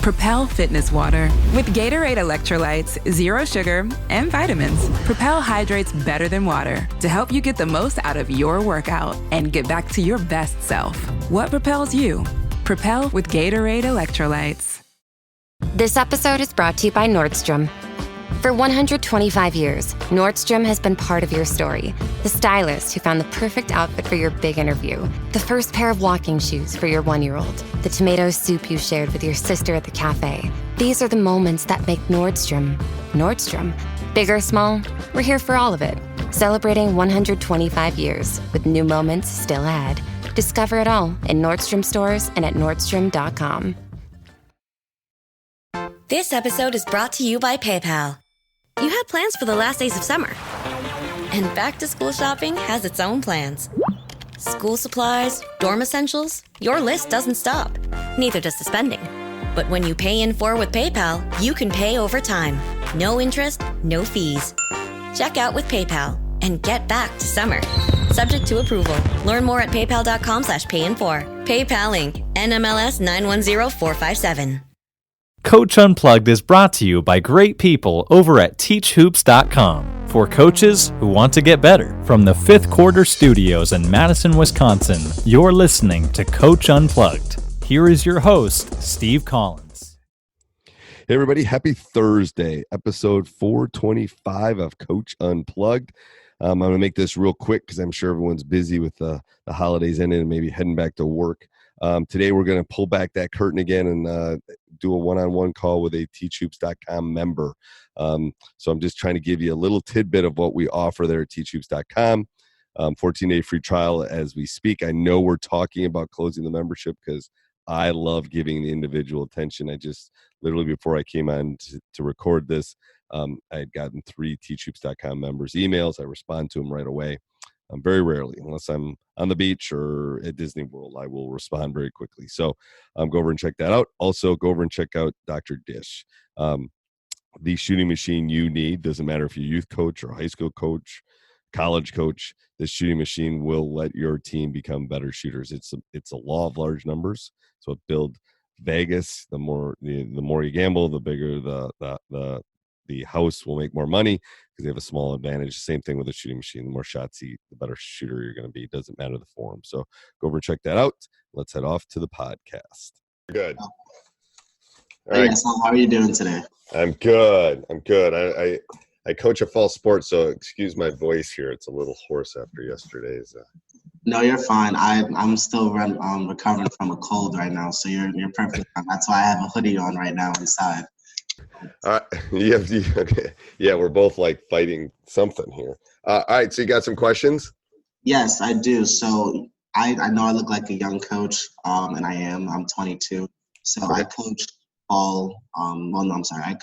Propel Fitness Water. With Gatorade electrolytes, zero sugar, and vitamins, Propel hydrates better than water to help you get the most out of your workout and get back to your best self. What propels you? Propel with Gatorade electrolytes. This episode is brought to you by Nordstrom. For 125 years, Nordstrom has been part of your story. The stylist who found the perfect outfit for your big interview. The first pair of walking shoes for your 1-year-old. The tomato soup you shared with your sister at the cafe. These are the moments that make Nordstrom, Nordstrom. Big or small, we're here for all of it. Celebrating 125 years with new moments still ahead. Discover it all in Nordstrom stores and at Nordstrom.com. This episode is brought to you by PayPal. You had plans for the last days of summer. And back-to-school shopping has its own plans. School supplies, dorm essentials, your list doesn't stop. Neither does the spending. But when you pay in full with PayPal, you can pay over time. No interest, no fees. Check out with PayPal and get back to summer. Subject to approval. Learn more at paypal.com/payinfor. PayPal Inc. NMLS 910457. Coach Unplugged is brought to you by great people over at teachhoops.com for coaches who want to get better. From the Fifth Quarter Studios in Madison, Wisconsin, you're listening to Coach Unplugged. Here is your host, Steve Collins. Hey everybody, happy Thursday, episode 425 of Coach Unplugged. I'm going to make this real quick because I'm sure everyone's busy with the holidays ending and maybe heading back to work. Today we're going to pull back that curtain again and do a one-on-one call with a teachhoops.com member. So I'm just trying to give you a little tidbit of what we offer there at teachhoops.com. 14-day free trial as we speak. I know we're talking about closing the membership because I love giving the individual attention. I just literally before I came on to record this, I had gotten 3 teachhoops.com members emails. I respond to them right away. Very rarely, unless I'm on the beach or at Disney World, I will respond very quickly. So go over and check that out. Also, go over and check out Dr. Dish. The shooting machine you need, doesn't matter if you're a youth coach or a high school coach, college coach, this shooting machine will let your team become better shooters. It's a law of large numbers. So it build Vegas, the more you gamble, the bigger the house will make more money because they have a small advantage. Same thing with a shooting machine. The more shots the better shooter you're going to be. It doesn't matter the form. So go over and check that out. Let's head off to the podcast. Good. All right. Hey, so how are you doing today? I'm good. I coach a fall sport, so excuse my voice here. It's a little hoarse after yesterday's. No, you're fine. I'm still recovering from a cold right now, so you're perfectly fine. That's why I have a hoodie on right now inside. Okay. Yeah, we're both like fighting something here. All right, so you got some questions? Yes, I do. So I know I look like a young coach, and I am. I'm 22. So okay. I coach I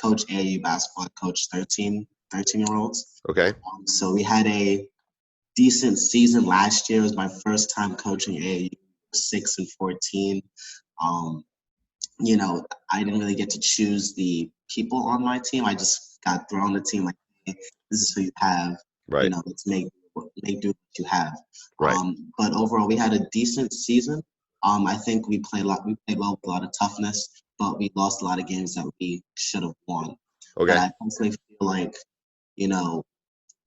coach AAU basketball. I coach 13-year-olds. Okay. So we had a decent season last year. It was my first time coaching AAU, 6-14. I didn't really get to choose the people on my team. I just got thrown the team like, hey, this is who you have. Right. Let's make do what you have. Right. But overall, we had a decent season. I think we played well with a lot of toughness, but we lost a lot of games that we should have won. Okay. But I personally feel like,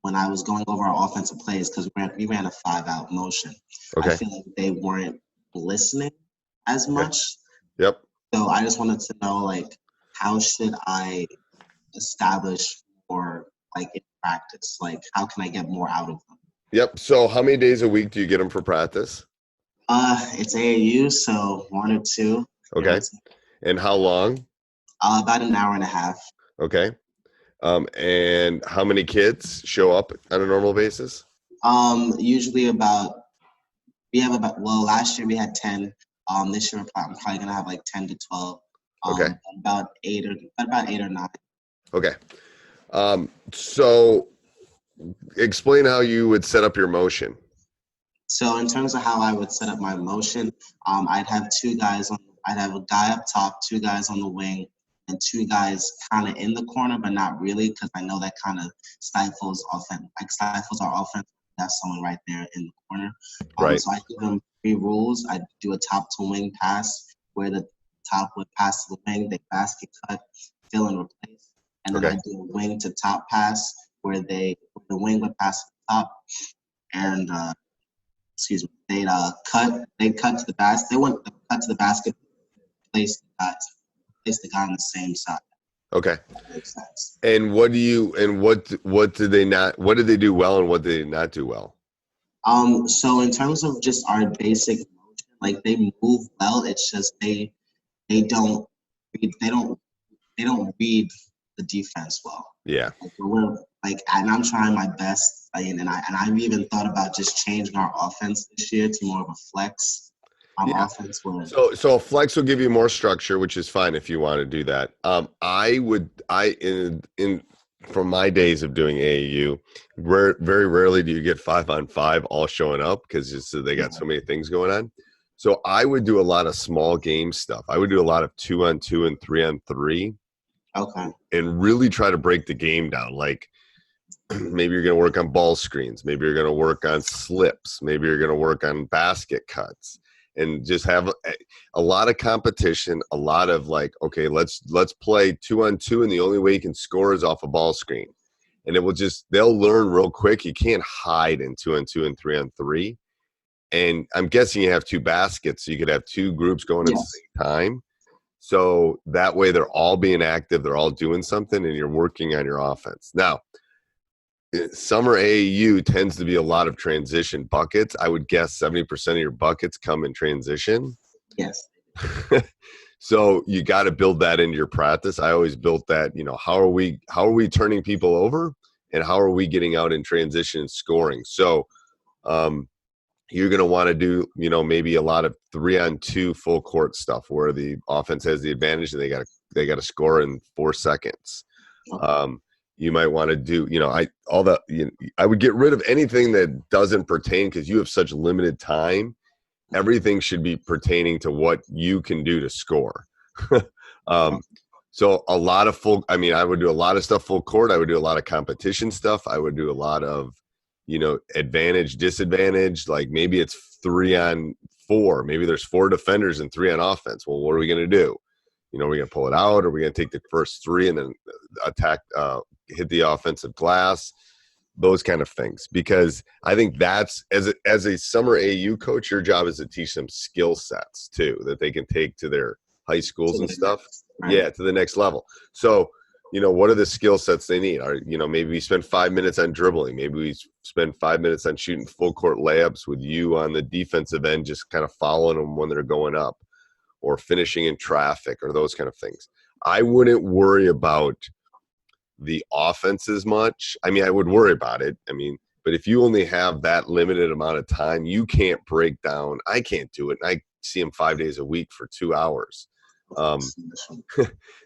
when I was going over our offensive plays, because we ran a 5-out motion, okay. I feel like they weren't listening as much. Yep. So I just wanted to know, how should I establish more, in practice? How can I get more out of them? Yep. So how many days a week do you get them for practice? It's AAU, so 1 or 2. Okay. And how long? About an hour and a half. Okay. And how many kids show up on a normal basis? Usually last year we had 10. This year I'm probably gonna have 10 to 12. Okay. About 8 or 9. Okay. So explain how you would set up your motion. So in terms of how I would set up my motion, I'd have I'd have a guy up top, 2 guys on the wing, and 2 guys kind of in the corner, but not really, because I know that kind of stifles our offense. That's someone right there in the corner. Right. So I give them 3 rules. I do a top to wing pass where the top would pass to the wing, they basket cut, fill and replace. And then I do a wing to top pass where the wing would pass to the top and they'd cut to the basket. They wouldn't cut to the basket, place the guy on the same side. Okay. That makes sense. And what did they do well and what did they not do well? So in terms of just our basic motion, like they move well. It's just they don't read the defense well. Yeah. And I'm trying my best. And I've even thought about just changing our offense this year to more of a flex offense. So a flex will give you more structure, which is fine if you want to do that. From my days of doing AAU, very rarely do you get 5-on-5 all showing up because they got so many things going on. So I would do a lot of small game stuff. I would do a lot of 2-on-2 and 3-on-3. Okay. And really try to break the game down. Like maybe you're going to work on ball screens. Maybe you're going to work on slips. Maybe you're going to work on basket cuts. And just have a lot of competition, a lot of like, okay, let's play 2-on-2, and the only way you can score is off a ball screen. And they'll learn real quick. You can't hide in 2-on-2 and 3-on-3. And I'm guessing you have 2 baskets, so you could have 2 groups going at the same time. So that way they're all being active, they're all doing something, and you're working on your offense. Now, summer AAU tends to be a lot of transition buckets. I would guess 70% of your buckets come in transition. Yes. So you got to build that into your practice. I always built that, how are we turning people over and how are we getting out in transition and scoring? So you're going to want to do, maybe a lot of 3-on-2 full court stuff where the offense has the advantage and they got to score in 4 seconds. Okay. You might want to do, I would get rid of anything that doesn't pertain because you have such limited time. Everything should be pertaining to what you can do to score. So a lot of I would do a lot of stuff full court. I would do a lot of competition stuff. I would do a lot of, advantage, disadvantage. Like maybe it's 3-on-4. Maybe there's 4 defenders and 3 on offense. Well, what are we going to do? Are we going to pull it out? Or are we going to take the first 3 and then attack, hit the offensive glass? Those kind of things. Because I think that's, as a summer AU coach, your job is to teach them skill sets too, that they can take to their high schools and stuff. Right. Yeah, to the next level. So, what are the skill sets they need? Maybe we spend 5 minutes on dribbling. Maybe we spend 5 minutes on shooting full court layups with you on the defensive end, just kind of following them when they're going up, or finishing in traffic, or those kind of things. I wouldn't worry about the offense as much. I would worry about it. But if you only have that limited amount of time, you can't break down. I can't do it. And I see them 5 days a week for 2 hours.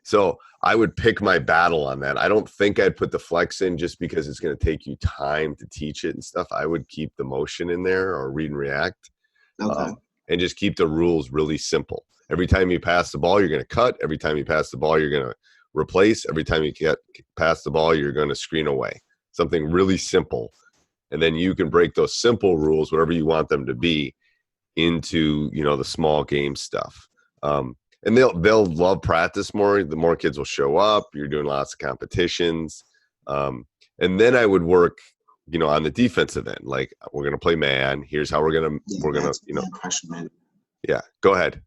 So I would pick my battle on that. I don't think I'd put the flex in just because it's going to take you time to teach it and stuff. I would keep the motion in there, or read and react, and just keep the rules really simple. Every time you pass the ball, you're going to cut. Every time you pass the ball, you're going to replace. Every time you pass the ball, you're going to screen away. Something really simple. And then you can break those simple rules, whatever you want them to be, into, the small game stuff. And they'll love practice more. The more kids will show up. You're doing lots of competitions. And then I would work, on the defensive end. Like, we're going to play man. Here's how we're going to, Yeah, go ahead.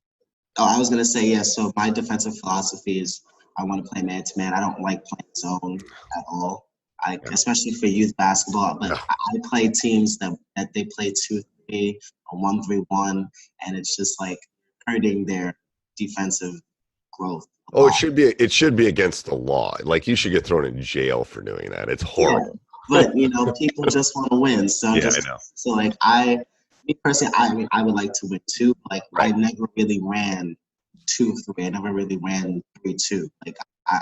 Oh, I was going to say, yeah, so my defensive philosophy is I want to play man-to-man. I don't like playing zone at all, especially for youth basketball. But I play teams that they play 2-3 or 1-3-1, and it's just like hurting their defensive growth. Oh, it should be against the law. Like, you should get thrown in jail for doing that. It's horrible. Yeah, but, people just want to win. So I know. So, like, me personally, I would like to win too. Like, right. I never really ran 2-3. I never really ran 3-2. Like,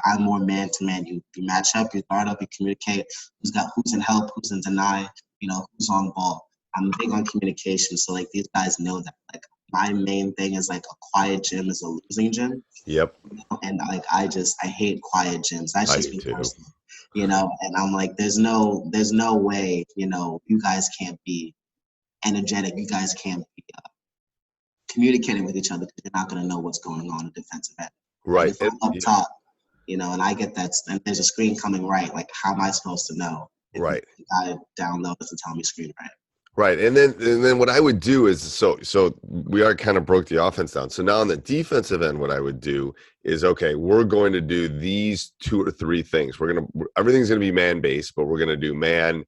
I'm more man to man. You match up, you guard up, you communicate. Who's in help, who's in deny, who's on ball. I'm big on communication, so like these guys know that. Like, my main thing is like a quiet gym is a losing gym. Yep. And like I hate quiet gyms. That's just me personally. And I'm like, there's no way, you guys can't be energetic. You guys can't be communicating with each other because you're not going to know what's going on in defensive end. Right. If I'm up top, and I get that, and there's a screen coming right, like how am I supposed to know if Right. the guy down low doesn't tell me screen right? Right. And then what I would do is, so we are kind of broke the offense down. So now on the defensive end, what I would do is, okay, we're going to do these 2 or 3 things. Everything's going to be man-based, but we're going to do man.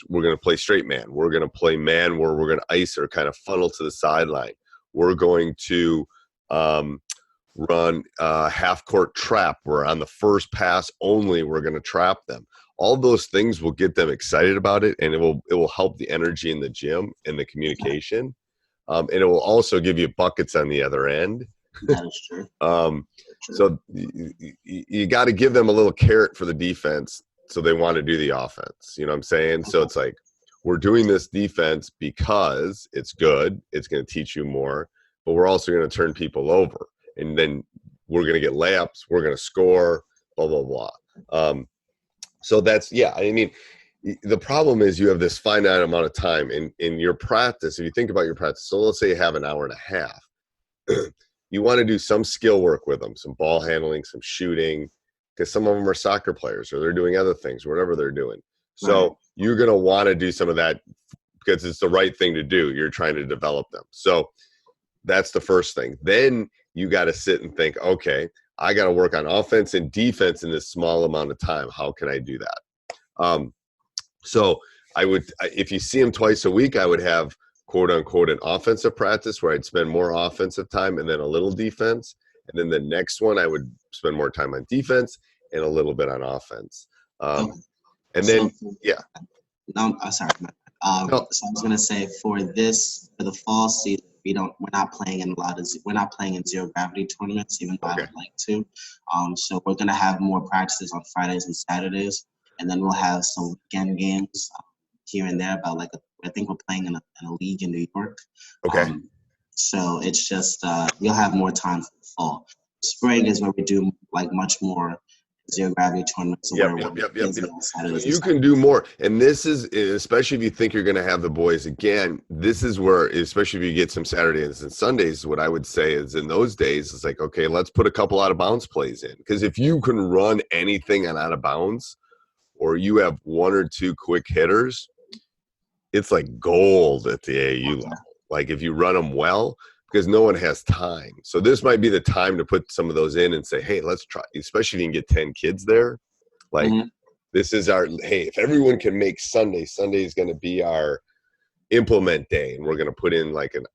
We're going to play straight man. We're going to play man where we're going to ice or kind of funnel to the sideline. We're going to run a half-court trap where on the first pass only we're going to trap them. All those things will get them excited about it, and it will help the energy in the gym and the communication. And it will also give you buckets on the other end. That is true. So you got to give them a little carrot for the defense so they want to do the offense. You know what I'm saying? So it's like, we're doing this defense because it's good. It's going to teach you more, but we're also going to turn people over. And then we're going to get layups. We're going to score, blah, blah, blah. So that's, I mean, the problem is you have this finite amount of time in your practice. If you think about your practice, so let's say you have an hour and a half. You want to do some skill work with them, some ball handling, some shooting, because some of them are soccer players or they're doing other things, whatever they're doing. So you're going to want to do some of that because it's the right thing to do. You're trying to develop them. So that's the first thing. Then you got to sit and think, okay, I got to work on offense and defense in this small amount of time. How can I do that? So I would, if you see them twice a week, I would have quote unquote an offensive practice where I'd spend more offensive time and then a little defense. And then the next one, I would spend more time on defense and a little bit on offense. And then, No, sorry. So I was gonna say for the fall season, we're not playing in zero gravity tournaments, even though I would like to. So we're gonna have more practices on Fridays and Saturdays, and then we'll have some weekend games here and there. I think we're playing in a league in New York. Okay. So it's just you'll have more time for the fall. Spring is where we do much more zero gravity tournaments. Yep. You can do more. And this is, especially if you think you're going to have the boys again, this is where, especially if you get some Saturdays and Sundays, what I would say is in those days, it's like, okay, let's put a couple out of bounds plays in. Because if you can run anything on out of bounds, or you have 1 or 2 quick hitters, it's like gold at the AAU level. Like if you run them well, because no one has time. So this might be the time to put some of those in and say, hey, let's try, especially if you can get 10 kids there. This is if everyone can make Sunday is going to be our implement day. And we're going to put in like an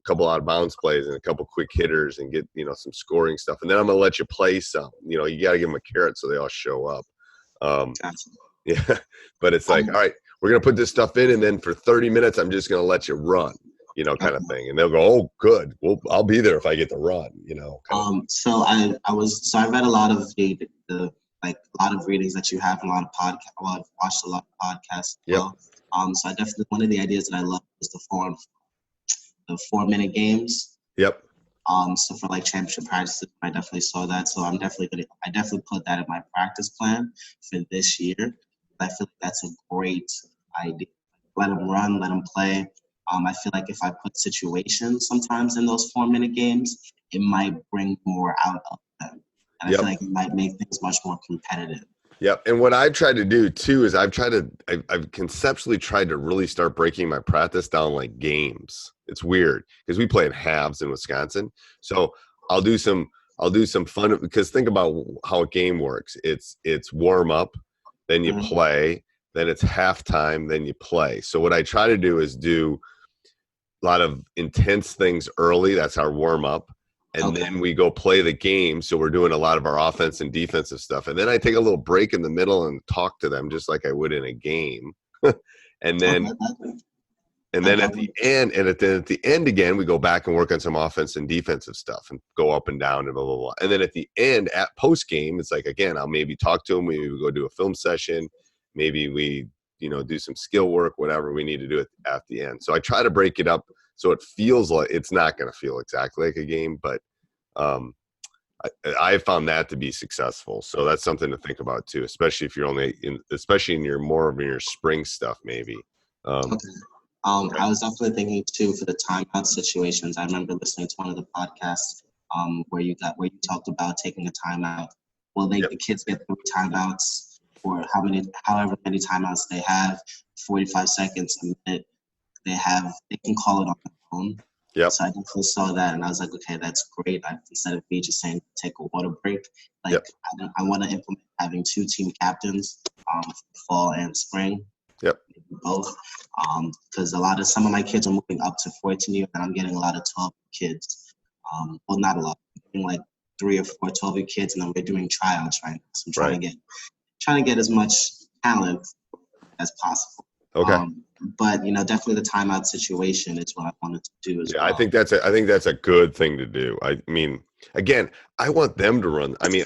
couple out of bounds plays and a couple quick hitters and get, some scoring stuff. And then I'm going to let you play some, you got to give them a carrot so they all show up. But it's like, all right, we're going to put this stuff in. And then for 30 minutes, I'm just going to let you run. Kind of thing. And they'll go, oh, good. Well, I'll be there if I get to run, So I read a lot of a lot of readings that you have, a lot of podcasts. Well, I've watched a lot of podcasts. So I definitely, one of the ideas that I love is the 4-minute games. Yep. So for championship practices, I definitely saw that. So I definitely put that in my practice plan for this year. I feel like that's a great idea. Let them run, let them play. I feel like if I put situations sometimes in those 4-minute games, it might bring more out of them. And I feel like it might make things much more competitive. Yep. And what I've tried to do too is I've conceptually tried to really start breaking my practice down like games. It's weird because we play in halves in Wisconsin. So I'll do some fun, because think about how a game works. It's warm up, then you play, then it's halftime, then you play. So what I try to do is do a lot of intense things early. That's our warm up. And then we go play the game. So we're doing a lot of our offense and defensive stuff. And then I take a little break in the middle and talk to them just like I would in a game. and then at the end again, we go back and work on some offense and defensive stuff and go up and down and blah, blah, blah. And then at the end, at post game, it's like, again, I'll maybe talk to them. Maybe we go do a film session. Maybe we, do some skill work, whatever we need to do at the end. So I try to break it up so it feels like it's not going to feel exactly like a game, but I found that to be successful. So that's something to think about too, especially if you're especially in your more of your spring stuff, maybe. I was definitely thinking too for the timeout situations. I remember listening to one of the podcasts where you talked about taking a timeout. Well, Yep. the kids get 3 timeouts or however many timeouts they have, 45 seconds, a minute. They can call it on their own. Yep. So I definitely saw that, and I was like, okay, that's great. Instead of me just saying take a water break, like Yep. I want to implement having 2 team captains, for fall and spring. Yep. Both, because some of my kids are moving up to 14 years, and I'm getting a lot of 12 kids. Well, not a lot. I'm getting like 3 or 4 12 kids, and then we're doing tryouts right now. So I'm trying to get as much talent as possible. Okay. But definitely the timeout situation is what I wanted to do as well. I think that's a good thing to do. I mean, again, I want them to run. I mean,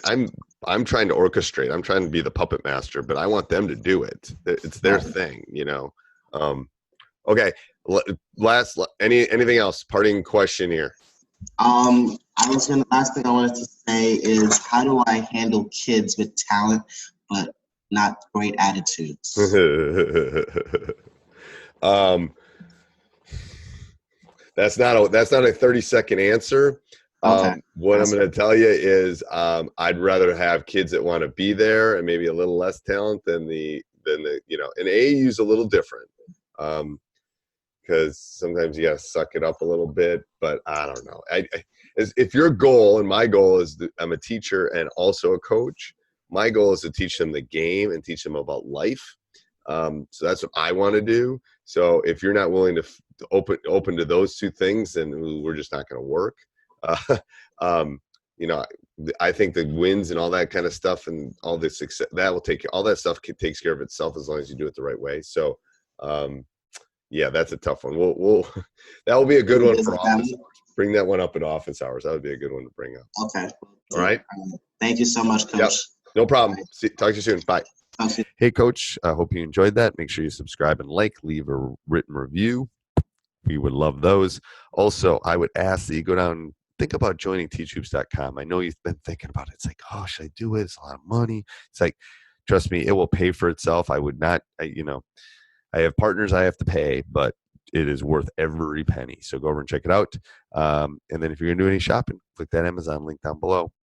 I'm trying to orchestrate. I'm trying to be the puppet master, but I want them to do it. It's their thing, Okay. Anything else? Parting question here. Last thing I wanted to say is, how do I handle kids with talent but not great attitudes? That's not a 30-second answer. Okay. What I'm going to tell you is, I'd rather have kids that want to be there and maybe a little less talent than an AAU's a little different. Because sometimes you got to suck it up a little bit, but I don't know. If your goal, and my goal is I'm a teacher and also a coach, my goal is to teach them the game and teach them about life. So that's what I want to do. So if you're not willing to open to those two things, then we're just not going to work. I think the wins and all that kind of stuff and all the success all that stuff takes care of itself as long as you do it the right way. So, yeah, that's a tough one. That will be a good one for office hours. Bring that one up in office hours. That would be a good one to bring up. Okay. All right. Thank you so much, Coach. Yep. No problem. Talk to you soon. Bye. Hey, Coach. I hope you enjoyed that. Make sure you subscribe and leave a written review. We would love those. Also, I would ask that you go down and think about joining teachhoops.com. I know you've been thinking about it. It's like, oh, should I do it? It's a lot of money. It's like, trust me, it will pay for itself. I would not, I have partners I have to pay, but it is worth every penny. So go over and check it out. And then if you're going to do any shopping, click that Amazon link down below.